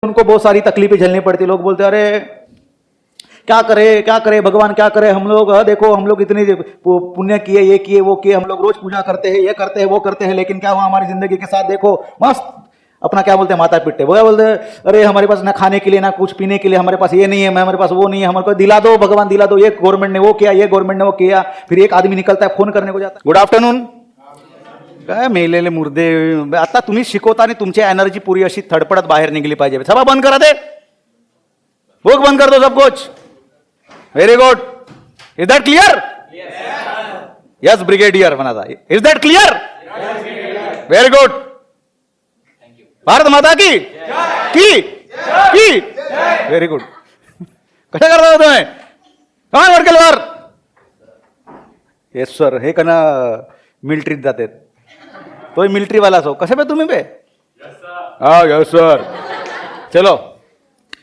उनको बहुत सारी तकलीफें झेलनी पड़ती। लोग बोलते अरे क्या करे भगवान क्या करे, हम लोग देखो हम लोग इतनी पुण्य किए, ये किए वो किए, हम लोग रोज पूजा करते हैं, ये करते हैं वो करते हैं, लेकिन क्या हुआ हमारी जिंदगी के साथ, देखो मस्त अपना क्या बोलते हैं माता पिट्टे। वो क्या बोलते हैं अरे हमारे पास ना खाने के लिए ना कुछ पीने के लिए, हमारे पास ये नहीं है, हमारे पास वो नहीं है, हमारे को दिला दो भगवान दिला दो, ये गवर्नमेंट ने वो किया, ये गवर्नमेंट ने वो किया। फिर एक आदमी निकलता है फोन करने को जाता है, गुड आफ्टरनून, काय मेलेले मुर्दे, आता तुम्ही शिकवता आणि तुमची एनर्जी पूरी अशी थडपडत बाहेर निघली पाहिजे। सभा बंद करा दे, बुक बंद कर दो सब कुछ। Very good, is that clear? Yes brigadier म्हणा, is that clear? Very good, Bharat Mata की व्हेरी गुड। कशा करता हो तुम्ही? कमान वडकेल वर, येस सर, हे कना मिलिटरीत जाते, तो मिलिटरी वाला सो कसे पे तुम्ही पे? हा यस सर, चलो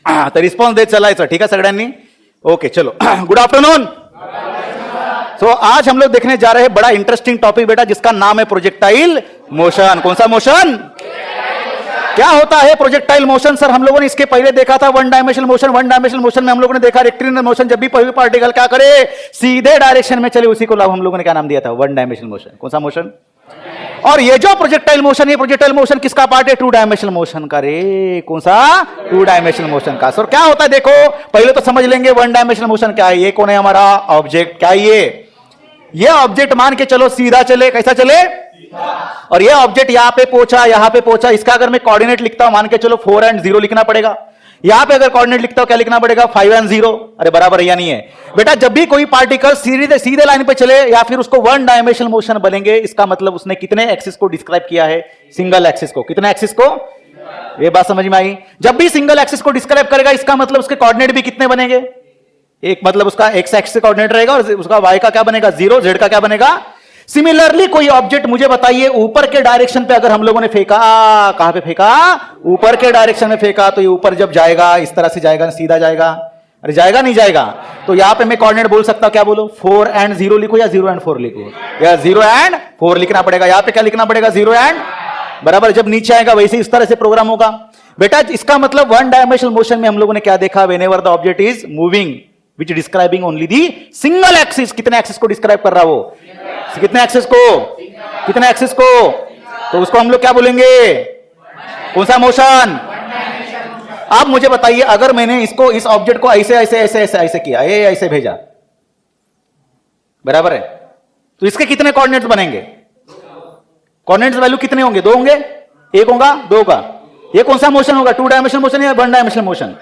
तर रिस्पॉन्स देत चलायचं, ठीक है सगळ्यांनी, ओके चलो। Good afternoon. सो आज हम लोग देखने जा रहे हैं बड़ा इंटरेस्टिंग टॉपिक बेटा, जिसका नाम है प्रोजेक्टाइल मोशन। कौन सा मोशन? क्या होता है प्रोजेक्टाइल मोशन? सर हम लोगों ने इसके पहले देखा था one dimensional motion. One dimensional motion में हम लोगों ने देखा रेक्टेंगुलर मोशन, जब भी कोई पार्टिकल क्या करे सीधे डायरेक्शन में चले, उसी को हम लोगों ने क्या नाम दिया था? One dimensional motion. कौन सा मोशन? और ये जो प्रोजेक्टाइल मोशन, ये प्रोजेक्टाइल मोशन किसका पार्ट है? टू डायमेंशनल मोशन का। रे कौन सा? टू डायमेंशनल मोशन का। सर क्या होता है देखो, पहले तो समझ लेंगे वन डायमेंशनल मोशन क्या है। ये कौन है हमारा ऑब्जेक्ट, क्या है ये ऑब्जेक्ट मान के चलो सीधा चले, कैसा चले, और ये ऑब्जेक्ट यहां पे पहुंचा, इसका अगर मैं कोऑर्डिनेट लिखता हूं मान के चलो 4 and 0 लिखना पड़ेगा। यहां पे अगर कोऑर्डिनेट लिखता हूं क्या लिखना पड़ेगा? 5 and 0। अरे बराबर है या नहीं है बेटा? जब भी कोई पार्टिकल सीधे लाइन पे चले या फिर उसको वन डायमेंशनल मोशन बनेंगे, इसका मतलब उसने कितने एक्सिस को डिस्क्राइब किया है? सिंगल एक्सिस को। कितने एक्सिस को? ये बात समझ में आई? जब भी सिंगल एक्सिस को डिस्क्राइब करेगा, इसका मतलब उसके कोऑर्डिनेट भी कितने बनेंगे? एक मतलब उसका एक्स एक्सिस कोऑर्डिनेट रहेगा और उसका वाई का क्या बनेगा? 0, जेड का क्या बनेगा? सिमिलरली कोई ऑब्जेक्ट मुझे बताइए ऊपर के डायरेक्शन पे अगर हम लोगों ने फेंका, कहां पे फेंका? ऊपर के डायरेक्शन में फेंका, तो ये ऊपर जब जाएगा इस तरह से जाएगा, सीधा जाएगा? अरे जाएगा नहीं जाएगा? तो यहां पे मैं कोऑर्डिनेट बोल सकता हूं, क्या बोलो? 4 and 0 लिखो या 0 and 4 लिखो? या 0 and 4 लिखना पड़ेगा। यहां पे क्या लिखना पड़ेगा? 0 and बराबर। जब नीचे आएगा वैसे इस तरह से प्रोग्राम होगा बेटा। इसका मतलब वन डायमेंशनल मोशन में हम लोगों ने क्या देखा? Whenever the object is moving which describing only the single axis। कितने एक्सिस को डिस्क्राइब कर रहा वो? कितने एक्सिस को? कितने एक्सिस को? तो उसको हम लोग क्या बोलेंगे? कौन सा मोशन? आप मुझे बताइए, अगर मैंने इसको इस ऑब्जेक्ट को ऐसे ऐसे ऐसे ऐसे ऐसे किया, ये ऐसे भेजा, बराबर है, तो इसके कितने कोऑर्डिनेट्स बनेंगे? कोऑर्डिनेट्स वैल्यू कितने होंगे? 2 होंगे, 1 होगा, 2 का। ये कौन सा मोशन होगा? टू डायमेंशनल मोशन या वन डायमेंशनल मोशन?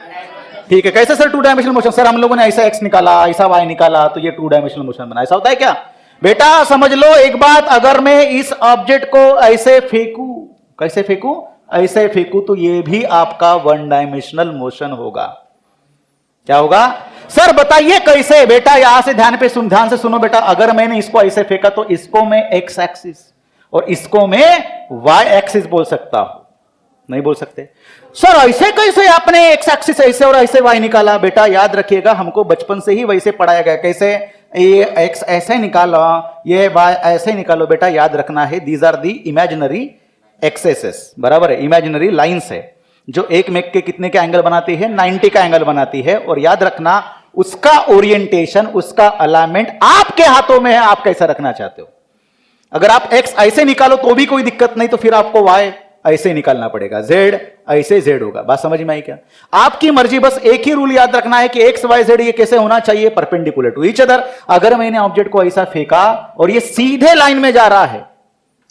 ठीक है, कैसे sir two dimensional motion? Sir हम लोगों ने ऐसा एक्स निकाला, ऐसा वाई निकाला, तो ये टू डायमेंशनल मोशन बना। ऐसा होता है क्या बेटा? समझ लो एक बात, अगर मैं इस ऑब्जेक्ट को ऐसे फेंकू, कैसे फेंकू? ऐसे फेंकू, तो ये भी आपका वन डायमेंशनल मोशन होगा। क्या होगा? सर बताइए कैसे बेटा? यहां से ध्यान से सुनो बेटा। अगर मैंने इसको ऐसे फेंका तो इसको मैं एक्स एक्सिस और इसको मैं वाई एक्सिस बोल सकता हूं? नहीं बोल सकते। सर ऐसे कैसे आपने एक्स एक्सिस ऐसे और ऐसे वाई निकाला? बेटा याद रखिएगा, हमको बचपन से ही वैसे पढ़ाया गया। कैसे? ये एक्स ऐसे निकालो, ये वाई ऐसे निकालो। बेटा याद रखना है, these are the imaginary axes, बराबर है, इमेजिनरी लाइंस है, जो एक मेक के कितने का एंगल बनाती है? 90 का एंगल बनाती है। और याद रखना उसका ओरिएंटेशन, उसका अलाइनमेंट आपके हाथों में है, आप कैसा रखना चाहते हो। अगर आप एक्स ऐसे निकालो तो भी कोई दिक्कत नहीं, तो फिर आपको वाई ऐसे निकालना पड़ेगा, जेड ऐसे जेड होगा। बात समझ में आई क्या? आपकी मर्जी। बस एक ही रूल याद रखना है कि एक्स वाई जेड ये कैसे होना चाहिए? Perpendicular to each other. अगर मैंने ऑब्जेक्ट को ऐसा फेंका और ये सीधे लाइन में जा रहा है,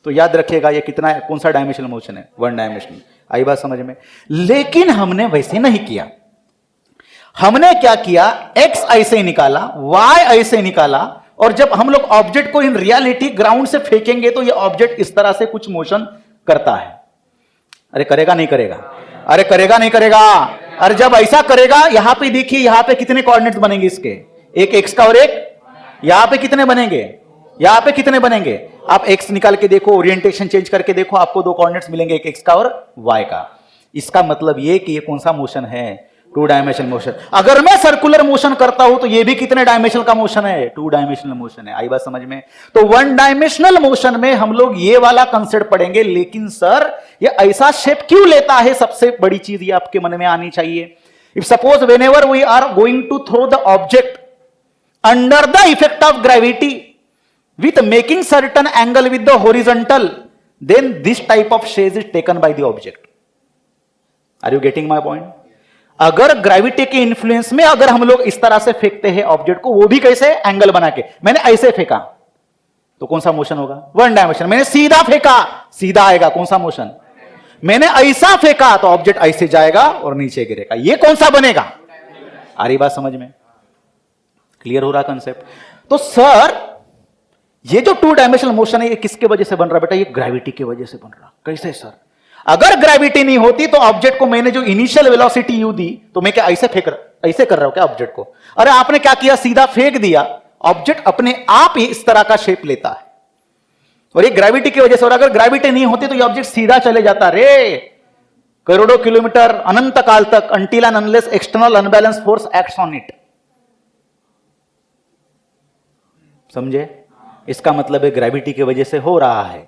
तो याद रखिएगा ये कितना है? कौन सा डायमेंशनल मोशन है? One dimensional. आई बात समझ में? लेकिन हमने वैसे नहीं किया। हमने क्या किया? एक्स ऐसे निकाला, वाई ऐसे निकाला, और जब हम लोग ऑब्जेक्ट को इन रियलिटी ग्राउंड से फेंकेंगे तो ये ऑब्जेक्ट इस तरह से कुछ मोशन करता है। अरे करेगा नहीं करेगा? अरे करेगा नहीं करेगा? अरे जब ऐसा करेगा, यहां पे देखिए, यहां पे कितने कोऑर्डिनेट्स बनेंगे इसके? एक एक्स का और एक यहां पे कितने बनेंगे? यहां पे कितने बनेंगे? आप एक्स निकाल के देखो, ओरिएंटेशन चेंज करके देखो, आपको 2 कोऑर्डिनेट्स मिलेंगे, एक एक्स का और वाई का। इसका मतलब ये कि ये कौन सा मोशन है? Two dimensional motion. अगर मैं सर्कुलर मोशन करता हूं तो ये भी कितने डायमेंशनल का मोशन है? टू डायमेंशनल मोशन है। आई बात समझ में? तो वन डायमेंशनल मोशन में हम लोग ये वाला कंसेप्ट पढ़ेंगे, लेकिन सर ये ऐसा शेप क्यों लेता है? सबसे बड़ी चीज ये आपके मन में आनी चाहिए। If suppose whenever we are going to throw the object under the effect of gravity with making certain angle with the horizontal, then this type of shape is taken by the object. Are you getting my point? अगर gravity के influence में अगर हम लोग इस तरह से फेंकते हैं ऑब्जेक्ट को, वो भी कैसे? एंगल बना के। मैंने ऐसे फेंका तो कौन सा मोशन होगा? One dimension. मैंने सीधा फेंका, सीधा आएगा, कौन सा मोशन? मैंने ऐसा फेंका तो ऑब्जेक्ट ऐसे जाएगा और नीचे गिरेगा, ये कौन सा बनेगा? आ रही बात समझ में? क्लियर हो रहा कंसेप्ट? तो सर ये जो टू डायमेंशनल मोशन है ये किसके वजह से बन रहा बेटा? ये ग्रेविटी की वजह से बन रहा। कैसे सर? अगर ग्रेविटी नहीं होती तो ऑब्जेक्ट को मैंने जो इनिशियल वेलोसिटी यू दी, तो मैं क्या ऐसे ऐसे कर रहा हूं क्या ऑब्जेक्ट को? अरे आपने क्या किया? सीधा फेंक दिया, ऑब्जेक्ट अपने आप ही इस तरह का शेप लेता है, और ये ग्रेविटी की वजह से। और अगर ग्रेविटी नहीं होती तो ये ऑब्जेक्ट सीधा चले जाता रे करोड़ों किलोमीटर अनंत काल तक, until and unless external unbalance force acts on it. समझे? इसका मतलब है ग्रेविटी की वजह से हो रहा है।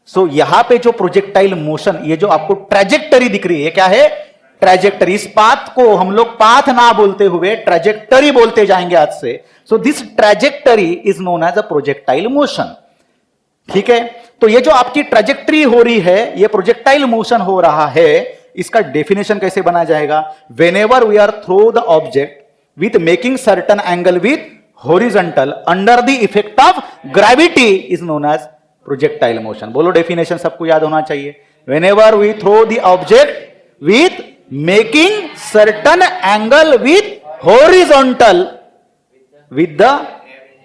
सो यहां पे जो प्रोजेक्टाइल मोशन, ये जो आपको ट्रैजेक्टरी दिख रही है, क्या है? ट्रैजेक्टरी। इस पाथ को हम लोग पाथ ना बोलते हुए ट्रैजेक्टरी बोलते जाएंगे आज से। So this trajectory is known as a projectile motion. ठीक है? तो ये जो आपकी ट्रैजेक्टरी हो रही है, ये प्रोजेक्टाइल मोशन हो रहा है, इसका डेफिनेशन कैसे बना जाएगा? Whenever we are throw the object with making certain angle with horizontal under the effect of gravity is known as projectile motion. बोलो डेफिनेशन सबको याद होना चाहिए। Whenever we throw the object with making certain angle with horizontal with the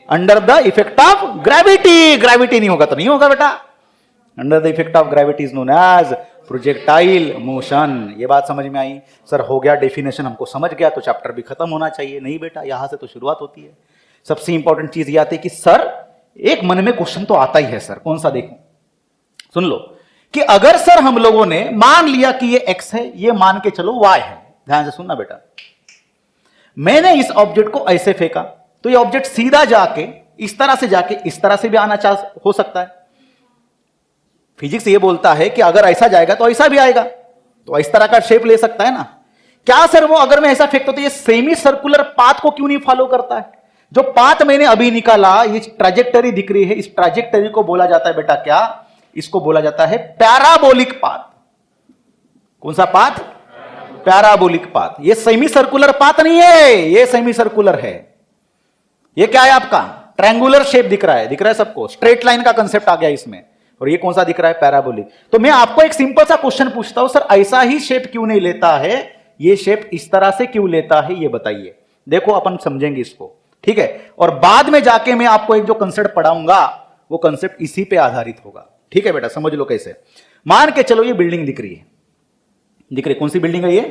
under the effect of gravity. Gravity नहीं होगा तो नहीं होगा बेटा। Under the effect of gravity is known as projectile motion. ये बात समझ में आई? सर हो गया डेफिनेशन, हमको समझ गया तो चैप्टर भी खत्म होना चाहिए। नहीं बेटा, यहां से तो शुरुआत होती है। सबसे इंपॉर्टेंट चीज ये आती है कि सर एक मन में क्वेश्चन तो आता ही है सर, कौन सा देखूं? सुन लो कि अगर सर हम लोगों ने मान लिया कि ये x है, ये मान के चलो y है। ध्यान से सुनना बेटा, मैंने इस ऑब्जेक्ट को ऐसे फेंका तो ये ऑब्जेक्ट सीधा जाके इस तरह से जाके इस तरह से भी आना हो सकता है। फिजिक्स ये बोलता है कि अगर ऐसा जाएगा तो ऐसा भी आएगा, तो इस तरह का शेप ले सकता है ना। क्या सर वो अगर मैं ऐसा फेंकता तो ये सेमी सर्कुलर पाथ को क्यों नहीं फॉलो करता है? जो पाथ मैंने अभी निकाला, ये ट्रैजेक्टरी दिख रही है, इस ट्रैजेक्टरी को बोला जाता है बेटा क्या? इसको बोला जाता है पैराबोलिक पाथ। कौन सा पाथ? Parabolic path. ये सेमी सर्कुलर पाथ नहीं है, ये सेमी सर्कुलर है। ये क्या है आपका? ट्रायंगुलर शेप दिख रहा है, दिख रहा है सबको? स्ट्रेट लाइन का कंसेप्ट आ गया इसमें। और ये कौन सा दिख रहा है? पैराबोलिक। तो मैं आपको एक सिंपल सा क्वेश्चन पूछता हूं, सर ऐसा ही शेप क्यों नहीं लेता है? ये शेप इस तरह से क्यों लेता है, ये बताइए। देखो अपन समझेंगे इसको, ठीक है? और बाद में जाके मैं आपको एक जो कंसेप्ट पढ़ाऊंगा वो कंसेप्ट इसी पे आधारित होगा। ठीक है बेटा, समझ लो कैसे। मान के चलो ये बिल्डिंग दिख रही है, दिख रही, कौन सी बिल्डिंग है ये?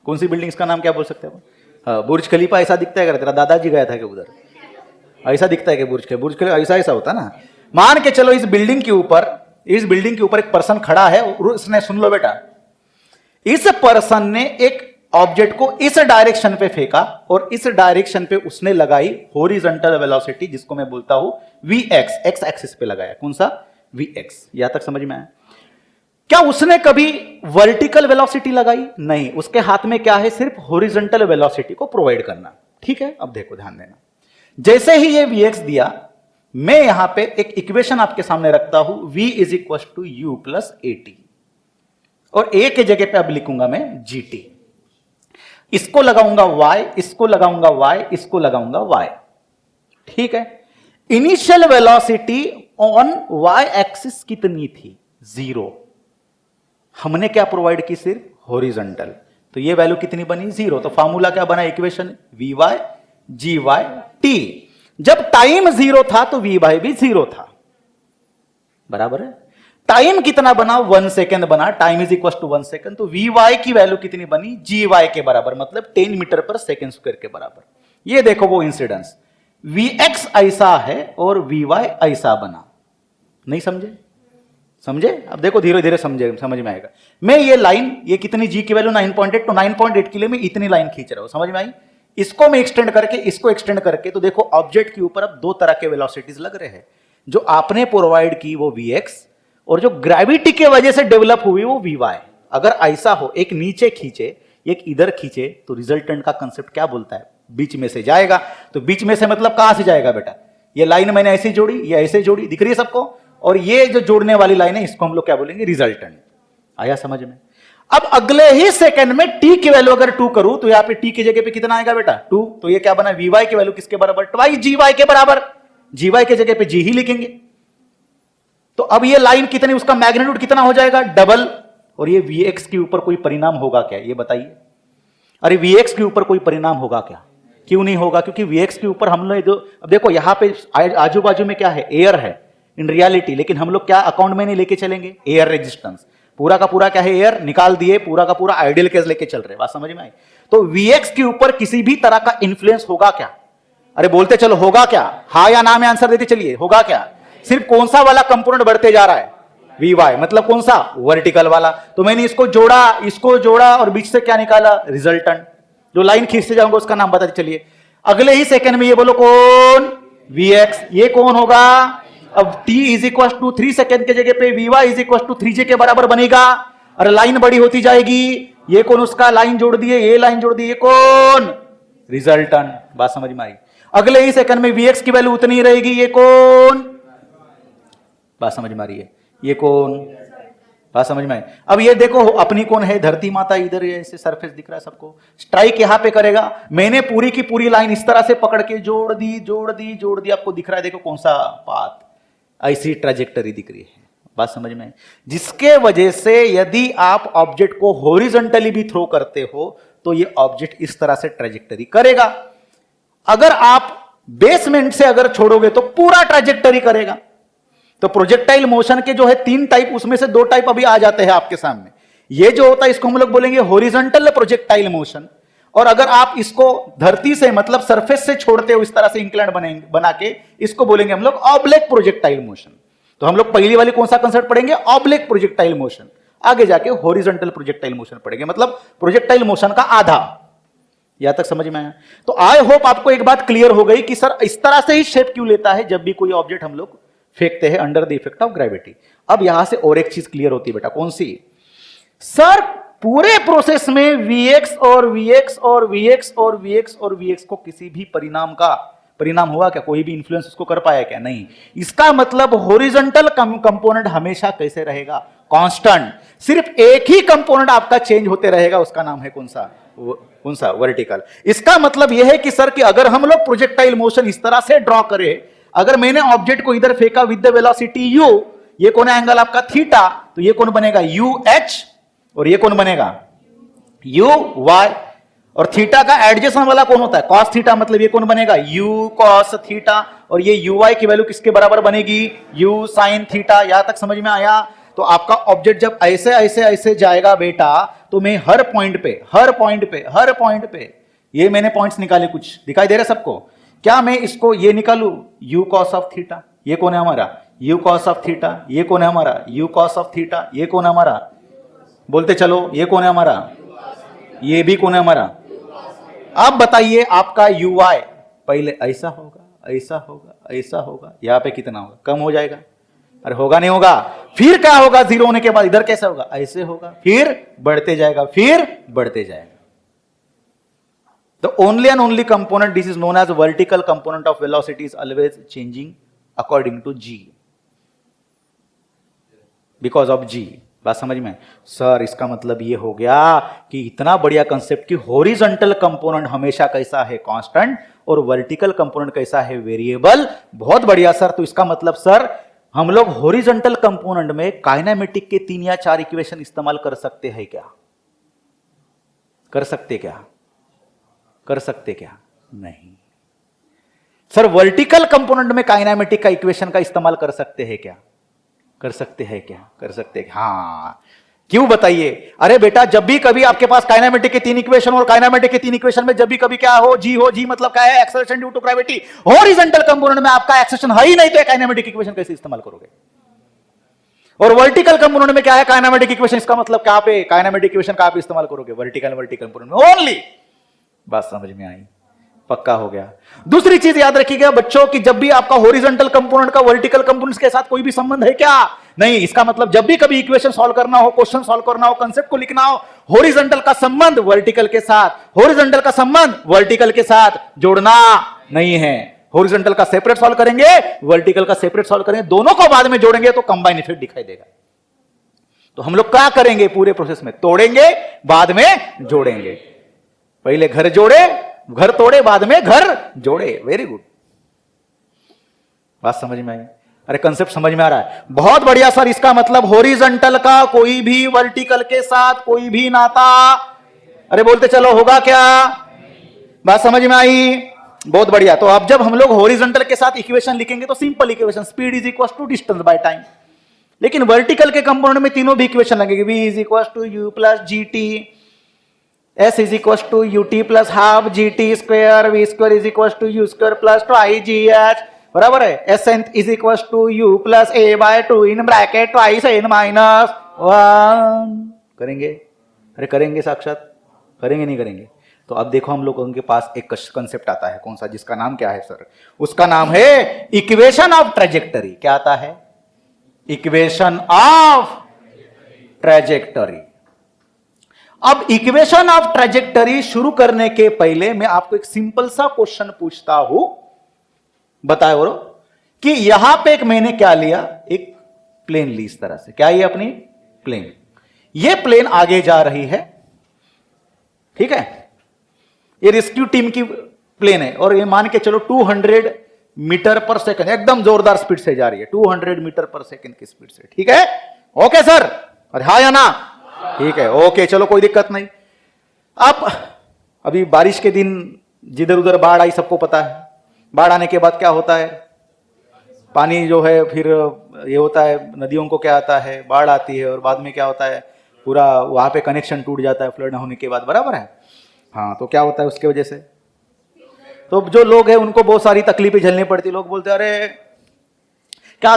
कौन सी बिल्डिंग? इसका नाम क्या बोल सकते हैं? हाँ, बुर्ज खलीफा। ऐसा दिखता है क्या? तेरा दादाजी गया था क्या उधर? ऐसा दिखता है कि बुर्ज खलीफा ऐसा ऐसा होता ना। मान के चलो इस बिल्डिंग के ऊपर एक पर्सन खड़ा है, उसने, सुन लो बेटा, इस पर्सन ने एक ऑब्जेक्ट को इस डायरेक्शन पे फेंका और इस डायरेक्शन पे उसने लगाई हॉरिजॉन्टल वेलोसिटी, जिसको मैं बोलता हूं Vx, एक्स एक्सिस पे लगाया। कौन सा? Vx। यहां तक समझ में आया? क्या उसने कभी वर्टिकल वेलोसिटी लगाई? नहीं, उसके हाथ में क्या है? सिर्फ हॉरिजॉन्टल वेलोसिटी को प्रोवाइड करना। ठीक है? अब देखो, ध्यान देना, जैसे ही ये Vx दिया, मैं यहां पे एक इक्वेशन आपके सामने रखता हूं, v is equal to you plus AT, और a के जगह पे अब लिखूंगा मैं GT। इसको लगाऊंगा y, इसको लगाऊंगा y, इसको लगाऊंगा y। ठीक है? Initial velocity on y axis कितनी थी? 0। हमने क्या प्रोवाइड की? सिर्फ हॉरिजॉन्टल। तो ये वैल्यू कितनी बनी? 0। तो फॉर्मूला क्या बना? Equation Vy Gy T। जब टाइम 0 था तो Vy भी 0 था, बराबर है? टाइम कितना बना? 1 सेकेंड बना। Time is equal to 1 second. तो Vy की वैल्यू कितनी बनी? Gy के बराबर, मतलब 10 मीटर पर सेकेंड स्क्वायर के बराबर। ये देखो वो इंसिडेंस, Vx ऐसा है और Vy ऐसा बना। नहीं समझे? समझे? अब देखो धीरे धीरे समझ में आएगा। मैं ये लाइन, ये कितनी जी की वैल्यू 9.8, तो 9.8 के लिए मैं इतनी लाइन खींच रहा हूं, समझ में आई? इसको मैं एक्सटेंड करके, इसको एक्सटेंड करके, तो देखो ऑब्जेक्ट के ऊपर अब दो तरह के वेलोसिटीज लग रहे हैं। जो आपने प्रोवाइड की वो Vx, और जो ग्रेविटी के वजह से डेवलप हुई वो Vy। अगर ऐसा हो, एक नीचे खींचे एक इधर खींचे, तो रिजल्टेंट का कंसेप्ट क्या बोलता है? बीच में से जाएगा। तो बीच में से मतलब कहां से जाएगा बेटा? ये लाइन मैंने ऐसे जोड़ी, ये ऐसे जोड़ी, दिख रही है सबको? और ये जो जोड़ने वाली लाइन है इसको हम लोग क्या बोलेंगे? रिजल्टेंट। आया समझ में? अब अगले ही सेकंड में टी की वैल्यू अगर 2 करूं, तो यहां पे टी की जगह पे कितना आएगा बेटा? 2। तो ये क्या बना? Vy की वैल्यू किसके बराबर? ट्वाइस Gy के बराबर। Gy के जगह पे G ही लिखेंगे। तो अब ये लाइन कितनी, उसका मैग्नीट्यूड कितना हो जाएगा? डबल। और ये Vx के ऊपर कोई परिणाम होगा क्या? ये बताइए। अरे Vx के ऊपर कोई परिणाम होगा क्या? क्यों नहीं होगा? क्योंकि Vx के ऊपर हम लोग, अब देखो यहां पे आजू बाजू में क्या है? एयर है इन रियलिटी, लेकिन हम लोग क्या अकाउंट में नहीं लेके चलेंगे? Air resistance. पूरा का पूरा क्या है? एयर निकाल दिए, पूरा का पूरा आइडियल केस लेके चल रहे। बात समझ में आई? तो Vx के ऊपर किसी भी तरह का इंफ्लुएंस होगा क्या? अरे बोलते चलो, होगा क्या? हाँ या ना में आंसर देते चलिए। होगा क्या? सिर्फ कौन सा वाला कंपोनेंट बढ़ते जा रहा है? Vy। मतलब कौन सा? वर्टिकल वाला। तो मैंने इसको जोड़ा और बीच से क्या निकाला? रिजल्टेंट। जो लाइन खींचते जाऊंगा उसका नाम बताते चलिए। अगले ही सेकंड में ये बोलो कौन? Vx। ये कौन होगा? अब t is equal to 3 second के जगह पे Vy is equal to 3j के बराबर बनेगा। अरे लाइन बड़ी होती जाएगी। ये कौन? उसका लाइन जोड़ दिए, ये लाइन जोड़ दिए, ये कौन? रिजल्टेंट। बात समझ में आई? अगले ही सेकंड में Vx की वैल्यू उतनी ही रहेगी। ये कौन? बात समझ में आ रही है? ये कौन? बात समझ में आई? अब ये देखो अपनी कौन है? धरती माता। इधर ये ऐसे सरफेस दिख रहा है सबको। स्ट्राइक यहां पे करेगा। मैंने पूरी की पूरी लाइन इस तरह से पकड़ के जोड़ दी। आपको दिख रहा है? देखो कौन सा पाथ, ऐसी ट्रेजेक्टरी दिख रही है। बात समझ में? जिसके वजह से यदि आप ऑब्जेक्ट को हॉरिजॉन्टली भी थ्रो करते हो तो ये ऑब्जेक्ट इस तरह से ट्रेजेक्टरी करेगा। अगर आप बेसमेंट से अगर छोड़ोगे तो पूरा ट्रेजेक्टरी करेगा। तो प्रोजेक्टाइल मोशन के जो है 3 टाइप, उसमें से 2 टाइप अभी आ जाते हैं आपके सामने। ये जो होता है इसको हम लोग बोलेंगे हॉरिजॉन्टल प्रोजेक्टाइल मोशन। और अगर आप इसको धरती से मतलब सरफेस से छोड़ते हो इस तरह से इंक्लाइंड बना के, इसको बोलेंगे हम लोग ऑब्लिक प्रोजेक्टाइल मोशन। तो हम लोग पहली वाली कौन सा कंसेप्ट पढ़ेंगे? Oblique projectile motion. आगे जाके हॉरिजॉन्टल प्रोजेक्टाइल मोशन पढ़ेंगे, मतलब प्रोजेक्टाइल मोशन का आधा। यहां तक समझ में आया? तो आई होप आपको एक बात क्लियर हो गई कि सर इस तरह से ही शेप क्यों लेता है जब भी कोई ऑब्जेक्ट हम लोग फेंकते हैं under the effect of gravity. अब यहां से और एक चीज क्लियर होती है बेटा। कौन सी? सर पूरे प्रोसेस में Vx और Vx और Vx और Vx और Vx को किसी भी परिणाम हुआ क्या? कोई भी इंफ्लुएंस उसको कर पाया क्या? नहीं। इसका मतलब हॉरिजॉन्टल कंपोनेंट हमेशा कैसे रहेगा? कांस्टेंट। सिर्फ एक ही कंपोनेंट आपका चेंज होते रहेगा, उसका नाम है कौन सा? वर्टिकल। इसका मतलब यह है कि सर कि अगर हम लोग प्रोजेक्टाइल मोशन इस तरह से ड्रॉ करें, अगर मैंने ऑब्जेक्ट को इधर फेंका विद द वेलोसिटी u, ये कौन है? एंगल आपका थीटा। तो ये कौन बनेगा? UH। और ये कौन बनेगा? UY। और थीटा का एडजेसेंट वाला कौन होता है? Cos theta. मतलब ये कौन बनेगा? U cos theta. और ये UY की वैल्यू किसके बराबर बनेगी? U sin theta. यहां तक समझ में आया? तो आपका ऑब्जेक्ट जब ऐसे जाएगा बेटा, तो मैं हर पॉइंट पे ये मैंने पॉइंट्स निकाले, कुछ दिखाई दे रहा है सबको? क्या मैं इसको ये निकालू? U cos of theta. ये कौन है हमारा? U cos of theta. ये कौन है हमारा? U cos of theta. ये कौन है हमारा? बोलते चलो, ये कौन है हमारा? ये भी कौन है हमारा? अब बताइए आपका Uy पहले ऐसा होगा, यहां पे कितना होगा? कम हो जाएगा। अरे होगा नहीं होगा? फिर क्या होगा? 0 होने के बाद इधर कैसे होगा? ऐसे होगा, फिर बढ़ते जाएगा। The only and only component this is known as vertical component of velocity is always changing according to g, because of g। बात समझ में? सर इसका मतलब ये हो गया कि इतना बढ़िया कंसेप्ट कि हॉरिजॉन्टल कंपोनेंट हमेशा कैसा है? कांस्टेंट। और वर्टिकल कंपोनेंट कैसा है? वेरिएबल। बहुत बढ़िया सर। तो इसका मतलब सर हम लोग हॉरिजॉन्टल कंपोनेंट में काइनेमेटिक के 3 या 4 इक्वेशन इस्तेमाल कर सकते हैं क्या? कर सकते क्या? नहीं। सर वर्टिकल कंपोनेंट में काइनेमेटिक का इक्वेशन का इस्तेमाल कर सकते हैं क्या? कर सकते हैं। हाँ, क्यों बताइए? अरे बेटा जब भी कभी आपके पास काइनेमेटिक के 3 इक्वेशन और काइनेमेटिक के 3 इक्वेशन में जब भी कभी क्या हो? जी मतलब क्या है? Acceleration due to gravity. Horizontal component में आपका एक्सेलरेशन है ही नहीं, तो काइनेमेटिक इक्वेशन कैसे इस्तेमाल करोगे? और वर्टिकल कंपोनेंट में क्या है? Kinematic equation. इसका मतलब कहां पे काइनेमेटिक इक्वेशन कहां पे इस्तेमाल करोगे? वर्टिकल कंपोनेंट में ओनली। बात समझ में आई? पक्का हो गया। दूसरी चीज याद रखिएगा बच्चों कि जब भी आपका हॉरिजॉन्टल कंपोनेंट का वर्टिकल कंपोनेंट्स के साथ कोई भी संबंध है क्या? नहीं। इसका मतलब जब भी कभी इक्वेशन सॉल्व करना हो, क्वेश्चन सॉल्व करना हो, कंसेप्ट को लिखना हो, हॉरिजॉन्टल का संबंध वर्टिकल के साथ, हॉरिजॉन्टल का संबंध वर्टिकल के साथ जोड़ना नहीं है। हॉरिजॉन्टल का सेपरेट सॉल्व करेंगे, वर्टिकल का सेपरेट सॉल्व करेंगे, दोनों को बाद में जोड़ेंगे तो कंबाइन इफेक्ट दिखाई देगा। तो हम लोग क्या करेंगे पूरे प्रोसेस में? तोड़ेंगे, बाद में जोड़ेंगे। पहले घर जोड़े, घर तोड़े, बाद में घर जोड़े। Very good. बात समझ में आई? अरे कंसेप्ट समझ में आ रहा है? बहुत बढ़िया सर। इसका मतलब हॉरिजॉन्टल का कोई भी वर्टिकल के साथ कोई भी नाता, अरे बोलते चलो, होगा क्या? बात समझ में आई? बहुत बढ़िया। तो अब जब हम लोग हॉरिजॉन्टल के साथ इक्वेशन लिखेंगे तो simple equation, speed is equal to distance by time. लेकिन वर्टिकल के कंपोनेंट में तीनों भी इक्वेशन लगेगी। v is equal to you plus g t, s is equal to u t plus half g t square, v square is equal to u square plus two i g h, बराबर है। S n is equal to you plus a by two in bracket twice n minus one. करेंगे? अरे करेंगे, साक्षात करेंगे, नहीं करेंगे? तो अब देखो हम लोगों के पास एक कंसेप्ट आता है, कौन सा? जिसका नाम क्या है सर? उसका नाम है इक्वेशन ऑफ ट्रेजेक्टरी। क्या आता है? Equation of trajectory. अब इक्वेशन ऑफ ट्रेजेक्टरी शुरू करने के पहले मैं आपको एक सिंपल सा क्वेश्चन पूछता हूं, बताए और कि यहां पे एक मैंने क्या लिया? एक प्लेन ली इस तरह से। क्या ये अपनी प्लेन? ये प्लेन आगे जा रही है, ठीक है? ये रेस्क्यू टीम की प्लेन है और ये मान के चलो 200 मीटर पर सेकंड, एकदम जोरदार स्पीड से जा रही है, 200 मीटर पर सेकंड की स्पीड से। ठीक है? Okay sir? अरे हाँ या ना? ठीक है, ओके, चलो कोई दिक्कत नहीं। अब अभी बारिश के दिन जिधर उधर बाढ़ आई, सबको पता है। बाढ़ आने के बाद क्या होता है? पानी जो है फिर ये होता है, नदियों को क्या आता है? बाढ़ आती है और बाद में क्या होता है? पूरा वहां पे कनेक्शन टूट जाता है फ्लड होने के बाद, बराबर है? हाँ, तो क्या होता है उसके वजह से? तो जो लोग हैं उनको बहुत सारी तकलीफें झेलनी पड़ती। लोग बोलते हैं अरे क्या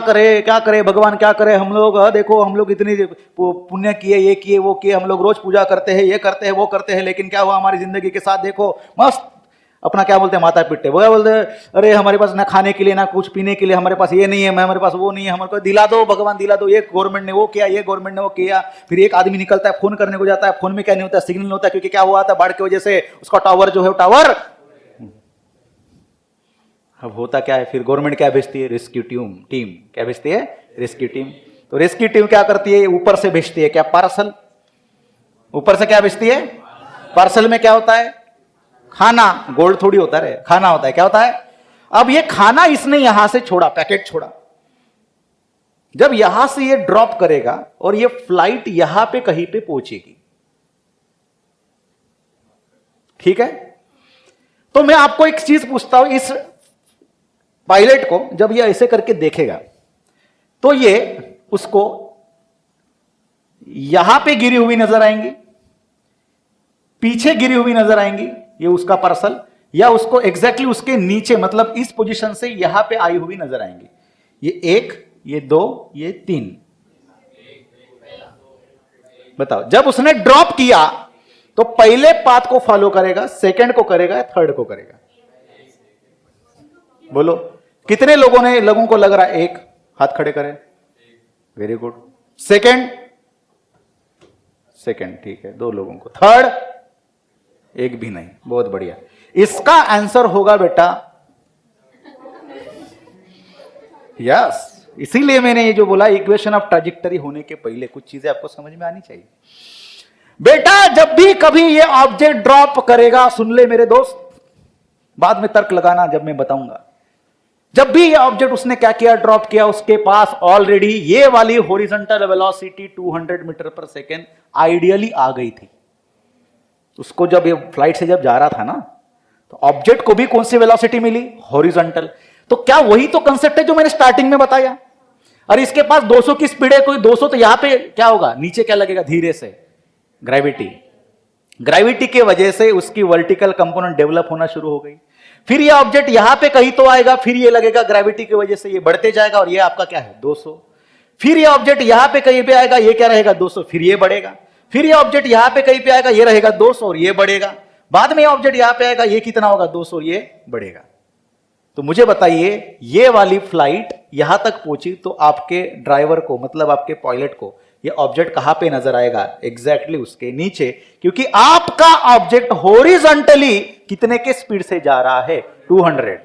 करे भगवान, क्या करे हम लोग? देखो हम लोग इतनी पुण्य किए, ये किए, वो किए, हम लोग रोज पूजा करते हैं, ये करते हैं, वो करते हैं, लेकिन क्या हुआ हमारी जिंदगी के साथ? देखो मस्त अपना क्या बोलते हैं, माता पिट्टे। वो क्या बोलते हैं? अरे हमारे पास ना खाने के लिए, ना कुछ पीने के लिए, हमारे पास ये नहीं है, हमारे पास वो नहीं है, हमारे को दिला दो भगवान, दिला दो। ये गवर्नमेंट ने वो किया, ये गवर्नमेंट ने वो किया। फिर एक आदमी निकलता है, फोन करने को जाता है, फोन में क्या नहीं होता? सिग्नल होता है, क्योंकि क्या हुआ था? बाढ़ की वजह से उसका टावर जो है, टावर। अब होता क्या है? फिर गवर्नमेंट क्या भेजती है? Rescue team. क्या भेजती है? Rescue team. तो रेस्क्यू टीम क्या करती है? ऊपर से भेजती है क्या? पार्सल। ऊपर से क्या भेजती है? पार्सल में क्या होता है? खाना। गोल्ड थोड़ी होता है, खाना होता है। क्या होता है? अब ये खाना इसने यहां से छोड़ा, पैकेट छोड़ा। जब यहां से ये ड्रॉप करेगा और ये फ्लाइट यहां पे कहीं पे पहुंचेगी, ठीक है? तो मैं आपको एक चीज पूछता हूं, इस पायलट को जब ये ऐसे करके देखेगा तो ये उसको यहां पे गिरी हुई नजर आएंगी, पीछे गिरी हुई नजर आएंगी ये उसका पार्सल, या उसको एग्जैक्टली उसके नीचे, मतलब इस पोजीशन से यहां पे आई हुई नजर आएंगी? ये 1, ये 2, ये 3। बताओ, जब उसने ड्रॉप किया तो पहले पाथ को फॉलो करेगा, सेकंड को करेगा, थर्ड को करेगा? बोलो कितने लोगों को लग रहा है? 1 हाथ खड़े करें। Very good. सेकंड, ठीक है, 2 लोगों को। थर्ड, 1 भी नहीं। बहुत बढ़िया। इसका आंसर होगा बेटा यस। इसीलिए मैंने ये जो बोला, इक्वेशन ऑफ ट्रैजेक्टरी होने के पहले कुछ चीजें आपको समझ में आनी चाहिए। बेटा जब भी कभी ये ऑब्जेक्ट ड्रॉप करेगा, सुन ले मेरे दोस्त, बाद में तर्क लगाना जब मैं बताऊंगा। जब भी ये ऑब्जेक्ट उसने क्या किया? ड्रॉप किया, उसके पास ऑलरेडी ये वाली हॉरिजॉन्टल वेलोसिटी 200 मीटर पर सेकेंड आइडियली आ गई थी। उसको जब ये फ्लाइट से जब जा रहा था ना, तो ऑब्जेक्ट को भी कौन सी वेलोसिटी मिली? हॉरिजॉन्टल। तो क्या वही तो कंसेप्ट है जो मैंने स्टार्टिंग में बताया? अरे इसके पास 200 की स्पीड है, कोई 200, तो यहां पे क्या होगा? नीचे क्या लगेगा? धीरे से ग्रेविटी। ग्रेविटी की वजह से उसकी वर्टिकल कंपोनेंट डेवलप होना शुरू हो गई। फिर ये ऑब्जेक्ट यहां पे कहीं तो आएगा, फिर ये लगेगा ग्रेविटी की वजह से ये बढ़ते जाएगा, और ये आपका क्या है? 200। फिर ये ऑब्जेक्ट यहां पे कहीं पे आएगा, ये क्या रहेगा 200, फिर ये बढ़ेगा, फिर ये ऑब्जेक्ट यहां पे कहीं पे आएगा, ये रहेगा 200 और ये बढ़ेगा, बाद में ये ऑब्जेक्ट यहां पे आएगा, ये कितना होगा 200 और ये बढ़ेगा। तो मुझे बताइए ये वाली फ्लाइट यहां तक पहुंची तो आपके ड्राइवर को, मतलब आपके पायलट को, ये ऑब्जेक्ट कहां पे नजर आएगा? एग्जैक्टली उसके नीचे, क्योंकि आपका ऑब्जेक्ट हॉरिजॉन्टली कितने के स्पीड से जा रहा है? 200,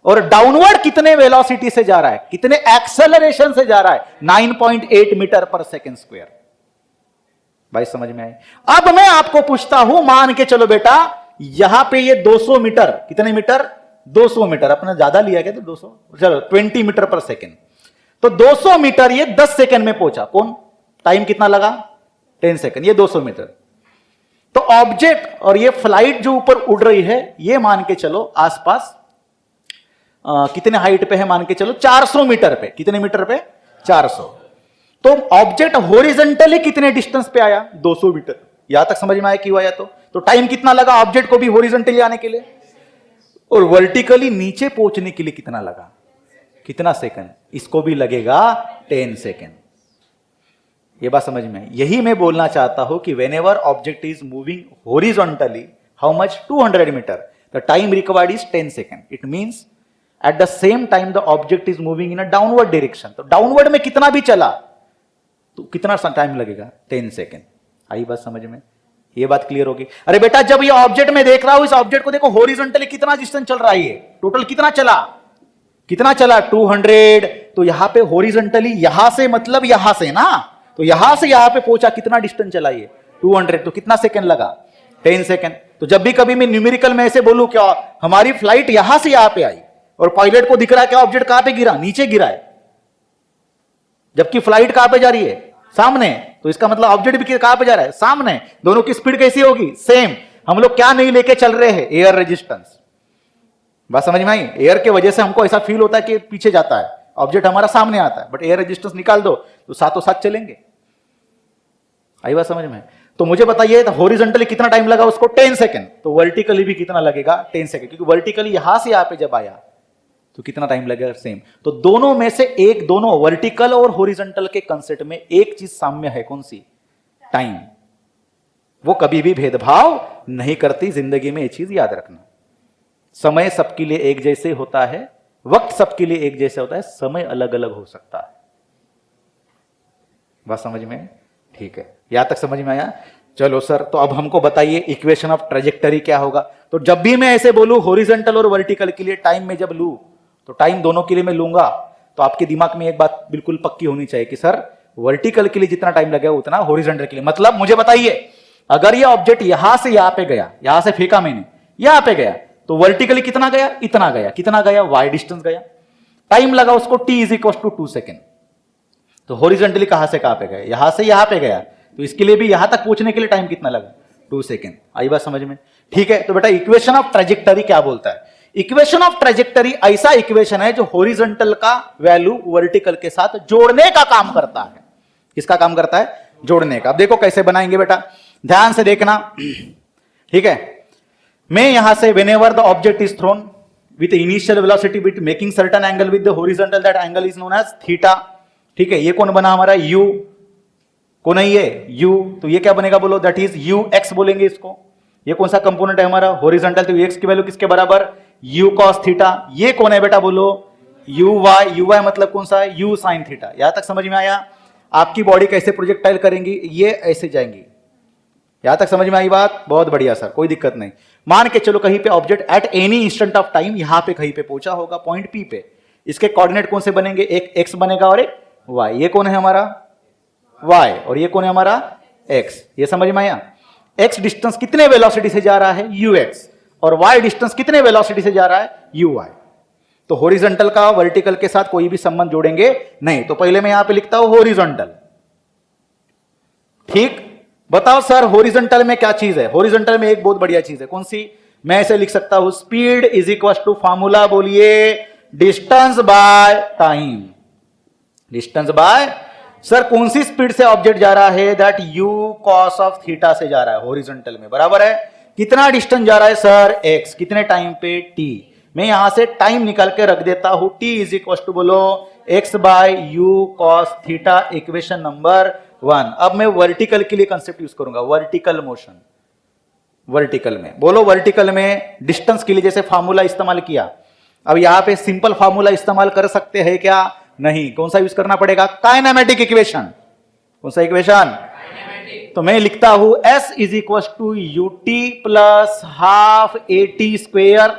और डाउनवर्ड कितने वेलोसिटी से जा रहा है, कितने एक्सेलरेशन से जा रहा है? 9.8 मीटर पर सेकेंड स्क्वायर। भाई समझ में आई? अब मैं आपको पूछता हूं, मान के चलो बेटा यहां पे ये 200 मीटर, कितने मीटर? 200 मीटर, अपना ज्यादा लिया गया तो 200, चलो 20 मीटर पर सेकेंड, तो 200 मीटर ये 10 सेकेंड में पहुंचा। कौन? टाइम कितना लगा? 10 सेकेंड, ये 200 मीटर। तो ऑब्जेक्ट और ये फ्लाइट जो ऊपर उड़ रही है, ये मान के चलो आसपास कितने हाइट पे है? मान के चलो 400 मीटर पे। कितने मीटर पे? 400। तो ऑब्जेक्ट हॉरिजॉन्टली कितने डिस्टेंस पे आया? 200 मीटर। यहां तक समझ में आया क्यों आया? तो टाइम कितना लगा ऑब्जेक्ट को भी हॉरिजॉन्टली आने के लिए, और वर्टिकली नीचे पहुंचने के लिए कितना लगा? कितना सेकंड? इसको भी लगेगा 10 सेकंड। ये बात समझ में? यही मैं बोलना चाहता हूं कि whenever object is moving horizontally, how much? 200 metre, the time required is 10 second. It means at the same time the object is moving in a downward direction, तो डाउनवर्ड में कितना भी चला तो कितना टाइम लगेगा? 10 सेकंड। आई बात समझ में? ये बात क्लियर होगी? अरे बेटा जब ये ऑब्जेक्ट में देख रहा हूं, इस ऑब्जेक्ट को देखो हॉरिजॉन्टली कितना डिस्टेंस चल रहा है, ये टोटल कितना चला? कितना चला? 200। तो यहां पे हॉरिजॉन्टली, यहां से मतलब यहां से ना, तो यहां से यहां पे पहुंचा, कितना डिस्टेंस चला ये? 200। तो कितना सेकंड लगा? 10 सेकंड। तो जब भी कभी मैं न्यूमेरिकल में ऐसे बोलूं, क्या हमारी फ्लाइट यहां से यहां पे आई और पायलट को दिख रहा है क्या ऑब्जेक्ट कहां पे गिरा? नीचे गिरा है, जबकि फ्लाइट कहां पे जा रही है? सामने। तो इसका मतलब ऑब्जेक्ट भी कहां पे जा रहा है? सामने। दोनों की स्पीड कैसी होगी? सेम। हम लोग क्या नहीं लेके चल रहे हैं? Air resistance. बात समझ में आई? एयर के वजह से हमको ऐसा फील होता है कि पीछे जाता है, ऑब्जेक्ट हमारा सामने आता है, बट एयर रेजिस्टेंस निकाल दो तो साथों साथ चलेंगे। आई बात समझ में? तो मुझे बताइए हॉरिजॉन्टली कितना टाइम लगा उसको? 10 सेकंड। तो वर्टिकली भी कितना लगेगा? 10 सेकंड, क्योंकि वर्टिकली यहां से यहां पे जब आया तो कितना टाइम लगेगा? सेम। तो दोनों में से एक, दोनों वर्टिकल और हॉरिजॉन्टल के कंसेप्ट में एक चीज साम्य है, कौन सी? टाइम। वो कभी भी भेदभाव नहीं करती जिंदगी में, ये चीज याद रखना। समय सबके लिए एक जैसे होता है, वक्त सबके लिए एक जैसे होता है, समय अलग अलग हो सकता है। बात समझ में? ठीक है, यहां तक समझ में आया? चलो सर, तो अब हमको बताइए इक्वेशन ऑफ ट्रेजेक्टरी क्या होगा? तो जब भी मैं ऐसे बोलूं हॉरिजॉन्टल और वर्टिकल के लिए टाइम में जब लूं, तो टाइम दोनों के लिए मैं लूंगा, तो आपके दिमाग में एक बात बिल्कुल पक्की होनी चाहिए कि सर वर्टिकल के लिए जितना टाइम लगेगा उतना हॉरिजॉन्टल के लिए। मतलब मुझे बताइए, अगर ये ऑब्जेक्ट यहां से यहां पे गया, यहां से फेंका मैंने, यहां पे गया, तो वर्टिकली कितना गया? इतना गया। कितना गया? वाई डिस्टेंस गया। टाइम लगा उसको t is equal to 2 second. तो हॉरिजॉन्टली कहां से कहां पे गया? यहां से यहां पे गया, तो इसके लिए भी यहां तक पहुंचने के लिए टाइम कितना लगा? 2 सेकेंड। आई बात समझ में? ठीक है, तो बेटा इक्वेशन ऑफ ट्रेजेक्टरी क्या बोलता है? इक्वेशन ऑफ ट्रेजेक्टरी ऐसा इक्वेशन है जो हॉरिजॉन्टल का वैल्यू वर्टिकल के साथ जोड़ने का काम करता है। किसका काम करता है? जोड़ने का। अब देखो कैसे बनाएंगे बेटा, ध्यान से देखना। ठीक है, मैं यहां से whenever the object is thrown with initial velocity with making certain angle with the horizontal, that angle is known as theta. ठीक है, ये कौन बना हमारा? यू। कौन है ये? यू। तो ये क्या बनेगा बोलो? दैट इज यू एक्स बोलेंगे इसको। ये कौन सा कंपोनेंट है हमारा? हॉरिजॉन्टल। तो एक्स की वैल्यू किसके बराबर? You cos theta. ये कौन है बेटा बोलो? You Y. यू वाई मतलब कौन सा है? You sine theta. यहां तक समझ में आया? आपकी बॉडी कैसे प्रोजेक्टाइल करेंगी? ये ऐसे जाएंगी। यहां तक समझ में आई बात? बहुत बढ़िया सर, कोई दिक्कत नहीं। मान के चलो कहीं पे object at any instant of time यहां पे कहीं पे पहुंचा होगा, पॉइंट पी पे। इसके कोऑर्डिनेट कौन से बनेंगे? एक एक्स बनेगा और एक वाई। ये कौन है हमारा? वाई। और ये कौन है हमारा? एक्स। ये समझ में आया? एक्स डिस्टेंस कितने वेलोसिटी से जा रहा है? U x. और वाई डिस्टेंस कितने वेलोसिटी से जा रहा है? U y. तो हॉरिजॉन्टल का वर्टिकल के साथ कोई भी संबंध जोड़ेंगे नहीं। तो पहले मैं यहां पे लिखता हूं हॉरिजॉन्टल। ठीक, बताओ सर हॉरिजॉन्टल में क्या चीज है? हॉरिजॉन्टल में एक बहुत बढ़िया चीज है। कौन सी? मैं ऐसे लिख सकता हूं, speed is equal to formula बोलिए, distance by time. Distance by, sir कौन सी स्पीड से ऑब्जेक्ट जा रहा है? That u cos of theta से जा रहा है हॉरिजॉन्टल में, बराबर है। कितना डिस्टेंस जा रहा है सर? एक्स। कितने टाइम पे? टी। मैं यहां से टाइम निकाल के रख देता हूं, टी इज इक्वल टू बोलो x by u cos theta, equation number 1। अब मैं वर्टिकल के लिए कंसेप्ट यूज करूंगा, वर्टिकल मोशन। वर्टिकल में बोलो, वर्टिकल में डिस्टेंस के लिए जैसे फार्मूला इस्तेमाल किया, अब यहां पे सिंपल फार्मूला इस्तेमाल कर सकते हैं क्या? नहीं। कौन सा यूज करना पड़ेगा? Kinematic equation. कौन सा इक्वेशन? तो मैं लिखता हूं S is equal to u t plus half a t square,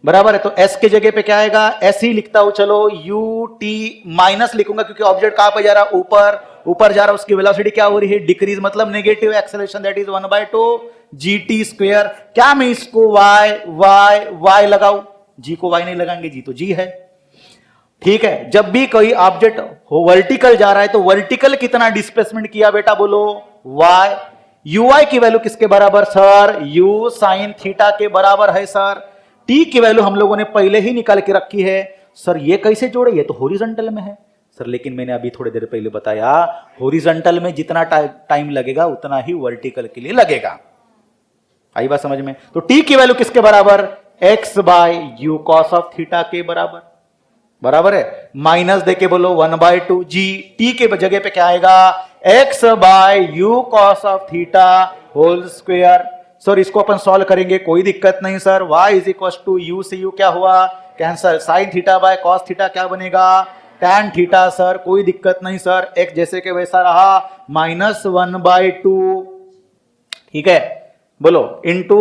बराबर है। तो S के जगह पे क्या आएगा? S ही लिखता हूं, चलो यू टी माइनस लिखूंगा क्योंकि ऑब्जेक्ट कहां पे जा रहा है? ऊपर। ऊपर जा रहा है, उसकी वेलोसिटी क्या हो रही है? डिक्रीज, मतलब negative acceleration, that is 1/2 G T square. क्या मैं इसको y लगाऊं? जी को y नहीं लगाएंगे, जी तो जी है, ठीक है। जब भी कोई ऑब्जेक्ट हो वर्टिकल जा रहा है तो वर्टिकल कितना डिस्प्लेसमेंट किया बेटा? बोलो y। ui की वैल्यू किसके बराबर सर? u साइन थीटा के बराबर है सर। t की वैल्यू हम लोगों ने पहले ही निकाल के रखी है सर। ये कैसे जोड़े? ये तो हॉरिजॉन्टल में है सर। लेकिन मैंने अभी थोड़ी देर पहले बताया, हॉरिजॉन्टल में जितना टाइम लगेगा उतना ही वर्टिकल के लिए लगेगा। आई बात समझ में? तो t की वैल्यू किसके बराबर? x by u cos of theta के बराबर, बराबर है। माइनस देके बोलो 1/2 जी। t के जगह पे क्या आएगा? x by u cos of theta whole square. Sir इसको अपन सॉल्व करेंगे, कोई दिक्कत नहीं sir. y is equal to u से यू क्या हुआ? Cancel. Sine theta by cos theta क्या बनेगा? Tan theta sir. कोई दिक्कत नहीं सर, x जैसे के वैसा रहा, -1/2, ठीक है। बोलो into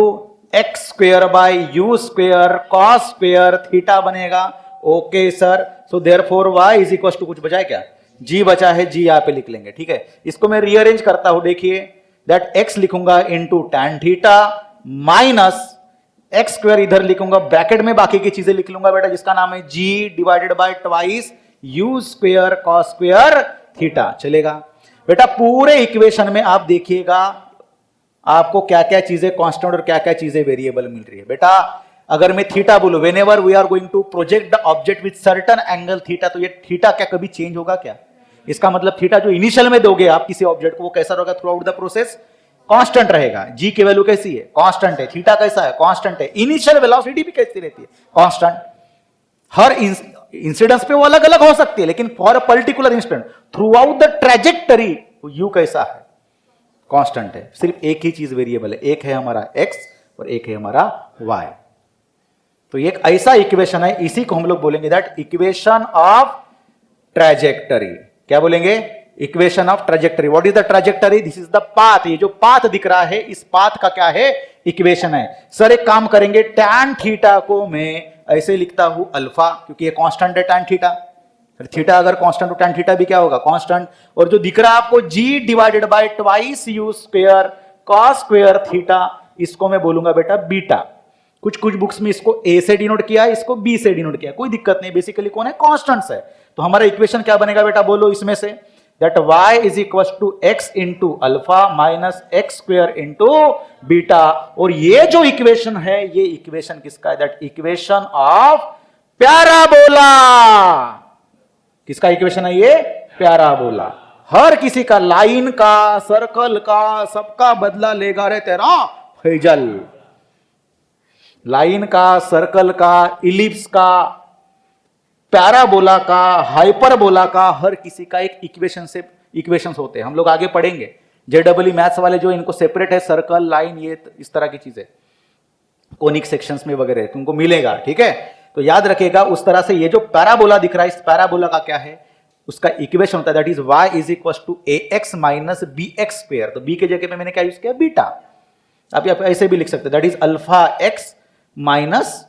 x square by u square cos square theta बनेगा। Okay sir. So therefore y is equal to, कुछ बचा है क्या? g बचा है, g यहां पे लिख लेंगे, ठीक है। इसको मैं रीअरेंज करता हूं, देखिए दैट x लिखूंगा into tan theta minus x square इधर लिखूंगा, ब्रैकेट में बाकी की चीजें लिख लूंगा बेटा, जिसका नाम है g divided by twice you square cos square theta. चलेगा बेटा? पूरे इक्वेशन में आप देखिएगा आपको क्या क्या चीजें कांस्टेंट और क्या क्या चीजें वेरिएबल मिल रही है बेटा। अगर मैं थीटा बोलूं, whenever we are going to project the object with certain angle theta, तो ये थीटा क्या कभी चेंज होगा क्या? इसका मतलब थीटा जो इनिशियल में दोगे आप किसी ऑब्जेक्ट को, वो कैसा रहेगा through out the process? Constant रहेगा। जी की वैल्यू कैसी है? कांस्टेंट है। थीटा कैसा है? कांस्टेंट है। इनिशियल वेलोसिटी भी कैसी रहती है? कांस्टेंट। हर इंसिडेंस पे वो अलग अलग हो सकती है, लेकिन for a particular instant through out the trajectory you कैसा है? कांस्टेंट है। सिर्फ एक ही चीज वेरिएबल है, एक है हमारा x और एक है हमारा y। तो एक ऐसा इक्वेशन है, इसी को हम लोग बोलेंगे दैट इक्वेशन ऑफ ट्रेजेक्टरी। क्या बोलेंगे? Equation of trajectory. What is the trajectory? This is the path. ये जो पाथ दिख रहा है, इस पाथ का क्या है? इक्वेशन है। सर एक काम करेंगे, टैन थीटा को मैं ऐसे लिखता हूं अल्फा, क्योंकि ये कांस्टेंट है टैन थीटा। थीटा अगर कांस्टेंट तो टैन थीटा भी क्या होगा? कांस्टेंट। और जो दिख रहा है आपको g divided by twice u square cos square theta, इसको मैं बोलूंगा बेटा बीटा। कुछ कुछ बुक्स में इसको a से डिनोट किया है, इसको b से डिनोट किया, कोई दिक्कत नहीं। बेसिकली कौन है? कांस्टेंट्स है। तो हमारा इक्वेशन क्या बनेगा बेटा? बोलो इसमें से, that y is equal to x into alpha minus x square into beta. और ये जो इक्वेशन है, ये इक्वेशन किसका है? That equation of parabola. किसका इक्वेशन है ये? पैराबोला। हर किसी का, लाइन का, सर्कल का, सबका बदला लेगा रे तेरा फैजल। लाइन का, सर्कल का, इलिप्स का, पैराबोला का, हाइपरबोला का, हर किसी का एक इक्वेशंस होते हैं। हम लोग आगे पढ़ेंगे। जेडब्ल्यू मैथ्स वाले जो इनको सेपरेट है, सर्कल, लाइन, ये इस तरह की चीजें कोनिक सेक्शंस में वगैरह तुमको मिलेगा, ठीक है। तो याद रखिएगा उस तरह से ये जो पैराबोला दिख रहा है, इस पैराबोला का क्या है? उसका इक्वेशन होता है that is y is equal to ax minus bx square. तो b के जगह पे मैंने क्या यूज किया? बीटा। आप ऐसे भी लिख सकते हैं, that is alpha x minus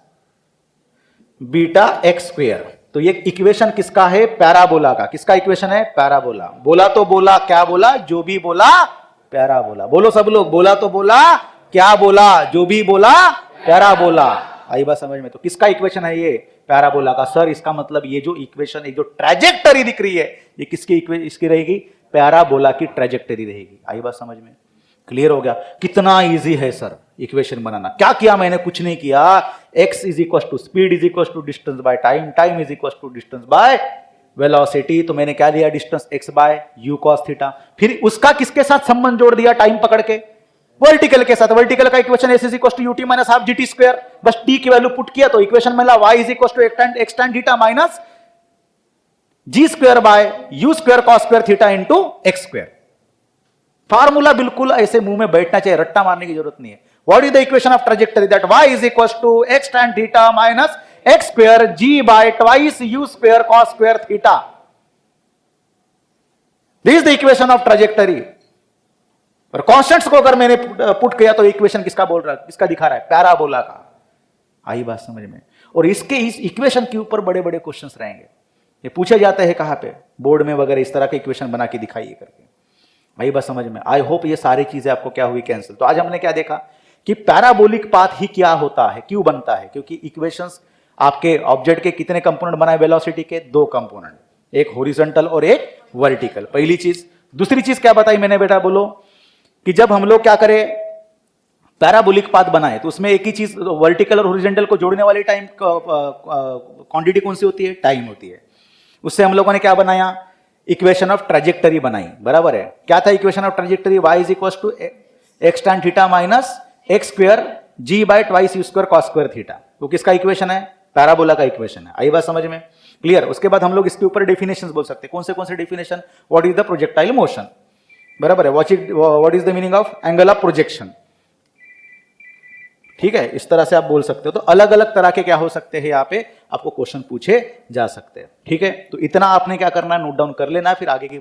beta x square. तो ये इक्वेशन किसका है? पैराबोला का। किसका इक्वेशन है? पैराबोला। बोला तो बोला, क्या बोला? जो भी बोला पैराबोला। बोलो सब लोग, बोला तो बोला, क्या बोला? जो भी बोला पैराबोला। आई बात समझ में? तो किसका इक्वेशन है ये? पैराबोला का। सर इसका मतलब ये जो इक्वेशन, एक जो ट्रेजेक्टरी दिख रही है, ये किसकी इसकी रहेगी? पैराबोला की ट्रेजेक्टरी रहेगी। आई बात समझ में? क्लियर हो गया? कितना इजी है सर इक्वेशन बनाना। क्या किया मैंने? कुछ नहीं किया। x is equal to speed is equal to distance by time, time is equal to distance by velocity. तो मैंने क्या लिया? Distance x by u cos theta. फिर उसका किसके साथ संबंध जोड़ दिया? टाइम पकड़ के, वर्टिकल के साथ। वर्टिकल का equation s is equal to ut minus half gt square. बस t की वैल्यू पुट किया तो इक्वेशन मिला y is equal to x tan theta minus g square by u square cos square theta into x square. Formula बिल्कुल ऐसे मुंह में बैठना चाहिए, रट्टा मारने की जरूरत नहीं है। What is the equation of trajectory? That y is equal to x tan theta minus x square g by twice u square cos square theta. This is the equation of trajectory. और constants को अगर मैंने put किया तो equation किसका बोल रहा है, किसका दिखा रहा है? पैराबोला का। आई बात समझ में? और इसके इस इक्वेशन के ऊपर बड़े बड़े क्वेश्चंस रहेंगे। ये पूछे जाते हैं कहां पे? बोर्ड में वगैरह, इस तरह के इक्वेशन बना के दिखाइए करके। आई बात समझ में? आई होप ये सारी चीजें आपको क्या हुई, कैंसिल। तो आज हमने क्या देखा कि पैराबोलिक पाथ ही क्या होता है, क्यों बनता है? क्योंकि इक्वेशंस आपके ऑब्जेक्ट के कितने कंपोनेंट बनाए वेलोसिटी के? 2 कंपोनेंट, एक हॉरिजॉन्टल और एक वर्टिकल। पहली चीज। दूसरी चीज क्या बताई मैंने बेटा, बोलो कि जब हम लोग क्या करें, पैराबोलिक पाथ बनाए तो उसमें एक ही चीज, वर्टिकल और हॉरिजॉन्टल को जोड़ने वाली टाइम क्वांटिटी कौन सी होती है? टाइम होती है। उससे हम लोगों ने क्या बनाया? इक्वेशन ऑफ ट्रेजेक्टरी बनाई। बराबर है? क्या था equation of trajectory? y is equal to x tan theta minus x square g by twice u square cos square theta. वो किसका इक्वेशन है? पैराबोला का इक्वेशन है। आई बात समझ में? क्लियर? उसके बाद हम लोग इसके ऊपर डेफिनेशंस बोल सकते हैं। कौन से definition? What is the projectile motion. बराबर है? What is the meaning of angle of projection. ठीक है, इस तरह से आप बोल सकते हो। तो अलग अलग तरह के क्या हो सकते हैं, यहाँ पे आपको क्वेश्चन पूछे जा सकते हैं। ठीक है, तो इतना आपने क्या करना है, नोट डाउन कर लेना, फिर आगे की